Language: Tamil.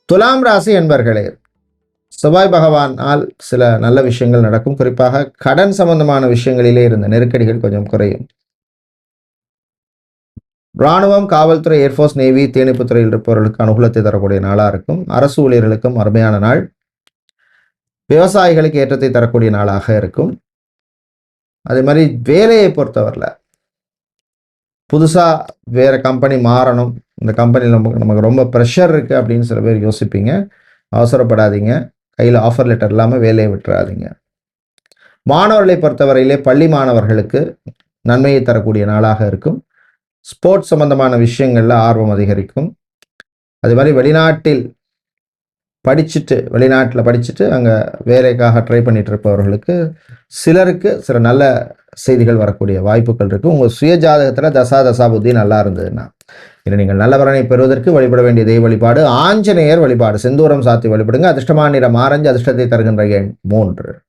துலாம் ராசி என்பர்களே, செவ்வாய் பகவானால் சில நல்ல விஷயங்கள் நடக்கும். குறிப்பாக கடன் சம்பந்தமான விஷயங்களிலே இருந்த நெருக்கடிகள் கொஞ்சம் குறையும். இராணுவம், காவல்துறை, ஏர்ஃபோர்ஸ், நேவி, தீயணைப்புத் துறையில் இருப்பவர்களுக்கு அனுகூலத்தை தரக்கூடிய நாளாக இருக்கும். அரசு ஊழியர்களுக்கும் அருமையான நாள். விவசாயிகளுக்கு ஏற்றத்தை தரக்கூடிய நாளாக இருக்கும். அதே மாதிரி வேலையை பொறுத்தவரையில் புதுசாக வேறு கம்பெனி மாறணும், இந்த கம்பெனியில் நமக்கு ரொம்ப ப்ரெஷர் இருக்குது அப்படின்னு சில பேர் யோசிப்பீங்க. அவசரப்படாதீங்க. கையில் ஆஃபர் லெட்டர் இல்லாமல் வேலையை விட்டுறாதீங்க. மாணவர்களை பொறுத்தவரையிலே பள்ளி மாணவர்களுக்கு நன்மையை தரக்கூடிய நாளாக இருக்கும். ஸ்போர்ட்ஸ் சம்பந்தமான விஷயங்களில் ஆர்வம் அதிகரிக்கும். அதே மாதிரி வெளிநாட்டில் படிச்சுட்டு அங்கே வேலைக்காக ட்ரை பண்ணிட்டு இருப்பவர்களுக்கு சிலருக்கு சில நல்ல செய்திகள் வரக்கூடிய வாய்ப்புகள் இருக்குது. உங்கள் சுய ஜாதகத்தில் தசா புத்தி நல்லா இருந்ததுன்னா இன்று நீங்கள் நல்ல பலனை பெறுவதற்கு வழிபட வேண்டிய தெய்வ வழிபாடு ஆஞ்சநேயர் வழிபாடு. செந்தூரம் சாத்தி வழிபடுங்க. அதிர்ஷ்டமான நிறம் ஆரஞ்சு. அதிர்ஷ்டத்தை தருகின்ற எண் 3.